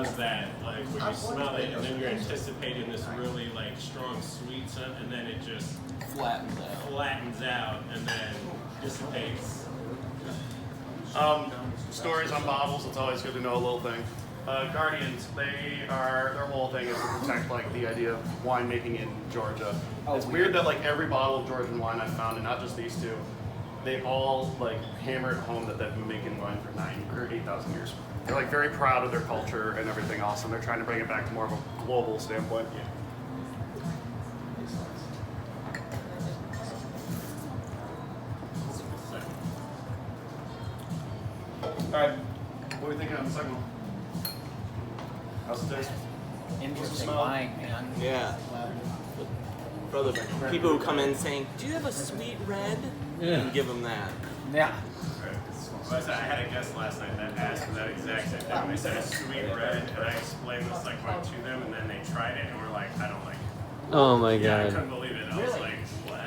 does that, like when you smell it, and then you're anticipating this really like strong sweet scent, and then it just flattens out and then dissipates. Stories on bottles, it's always good to know a little thing. Guardians, their whole thing is to protect like the idea of winemaking in Georgia. It's weird that like every bottle of Georgian wine I've found, and not just these two, they all like hammer it home that they've been making wine for 9,000 or 8,000 years. They're like very proud of their culture and everything else, and they're trying to bring it back to more of a global standpoint. All right, what are we thinking on the second one? How's it taste? Interesting wine, man. Yeah. For the people who come in saying, "Do you have a sweet red?" And give them that. Yeah. Well, I had a guest last night that asked for that exact same thing. They said a sweet red, and I explained this like wine to them, and then they tried it and were like, "I don't like it." Oh my Yeah, I god. couldn't believe it. I was like, "What?"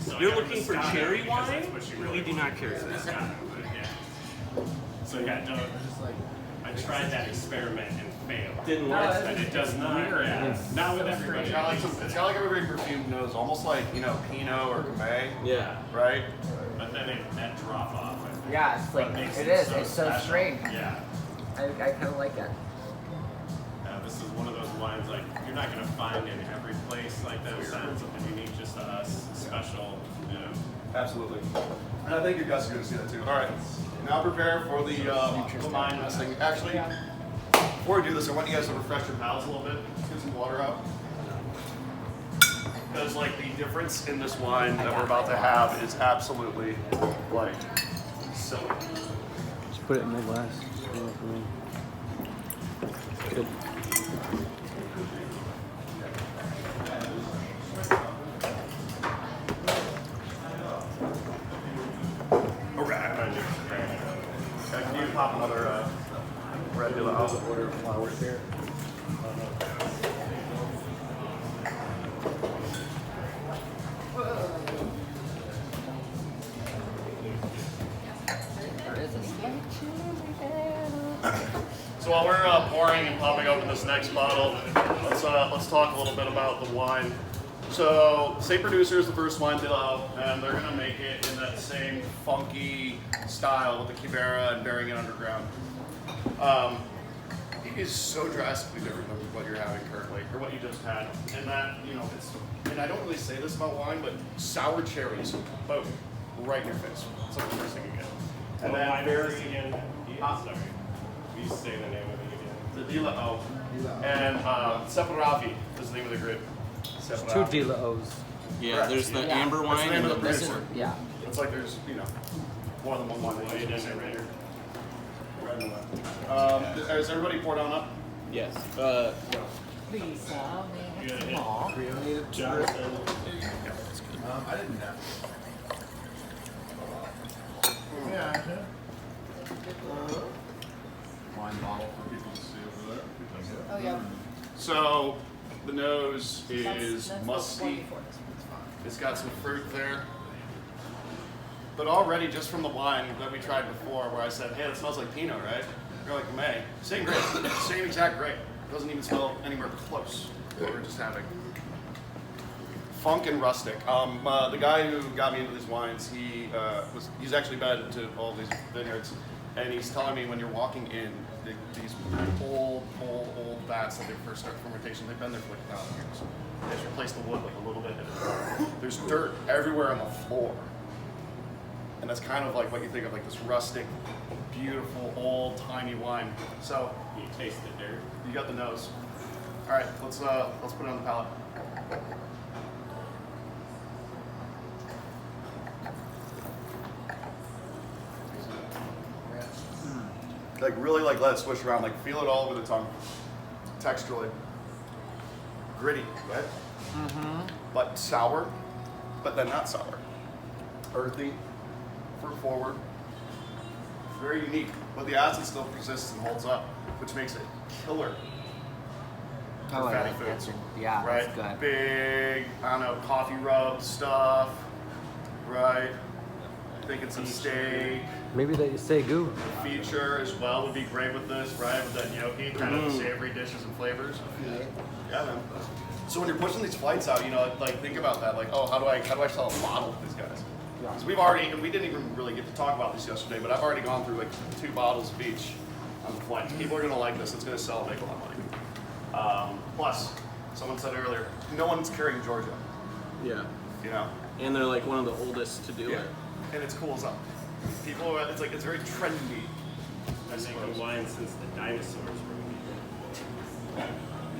So I You're got looking for Moscato cherry because wine? that's what she really We do not carry wants, that. Moscato, but yeah. So yeah, no, I tried that experiment and failed. Didn't No, work. And it does not. Yeah, not with everybody. It's got like a very perfumed nose, almost like, you know, Pinot or Gamay, Yeah. right? But then that drop off. I think, Yeah, it's like, makes it is. so It's so special. strange. Yeah. I kind of like it. This is one of those wines like you're not gonna find in every place like that. It's not something unique just to us, special, you know. Absolutely. And I think your guests are going to see that too. All right, now prepare for the wine messing. Actually, before we do this, I want you guys to refresh your palates a little bit. Let's get some water out. Because like the difference in this wine that we're about to have is absolutely like silly. Just put it in my glass. Good. All right. Can you pop another red de la House order flowers here? So while we're pouring and popping open this next bottle, let's talk a little bit about the wine. So, St. Producer is the first wine de la House, and they're gonna make it in that same funky style with the Kibera and burying it underground. It is so drastically different than what you're having currently, or what you just had. And that, you know, and I don't really say this about wine, but sour cherries, boom, right in your face. It's like the first thing you get. And then wine very, is this again? Sorry. You say the name of it again. the de la House. And Separavi is the name of the grape. Two de la O's. Yeah. Correct. There's the Yeah. amber That's wine the name and of the the This is, producer. yeah. It's like there's, you know, more than one wine that you can say right here. Is everybody poured on up? yes. Lisa, You gotta hit Aw. Jonathan. I didn't have. Yeah. Wine bottle for people to see over there. Oh, yeah. So the nose is That's the one musty. before this one. It's got some fruit there. But already just from the wine that we tried before, where I said, hey, that smells like Pinot, right? You're like, May. Same grape. Same exact grape. Doesn't even smell anywhere close to what we're just having. Funk and rustic. The guy who got me into these wines, he's actually been to all these vineyards, and he's telling me when you're walking in these old vats that they first start fermentation, they've been there for like 1,000 years. They just replaced the wood like a little bit. There's dirt everywhere on the floor, and that's kind of like what you think of, like this rustic, beautiful, old-timey wine. So You taste the dirt. you got the nose. All right, let's put it on the palate. Like really, like let it swish around, like feel it all over the tongue, texturally. Gritty, right? But sour, but then not sour. Earthy, fruit forward. Very unique, but the acid still persists and holds up, which makes it killer for Oh, I fatty like foods. that. Yeah, right? that's good. Big, I don't know, coffee rub stuff, right? Thinking some steak, Maybe they say goo. Feature as well would be great with this, right? With that gnocchi, kind of savory dishes and flavors. Yeah, man. So when you're pushing these flights out, you know, like think about that. Like, oh, how do I sell a bottle to these guys? Because we didn't even really get to talk about this yesterday, but I've already gone through like 2 bottles of each on the flights. People are gonna like this. It's gonna sell, make a lot of money. Plus, someone said earlier, no one's carrying Georgia. Yeah. You know. And they're like one of the oldest to do Yeah. it. And it's cool as up. People, it's very trendy. I make a wine since the dinosaurs were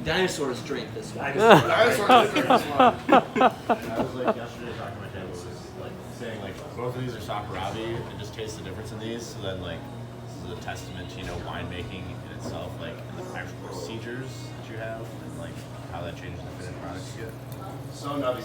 Dinosaurs drink this one. Dinosaurs are different as well. And I was like yesterday talking to my dad, was like saying like both of these are Sakurabi and just taste the difference in these. So then like this is a testament to winemaking in itself, like and the actual procedures that you have and like how that changes the finished products you get. So nutty.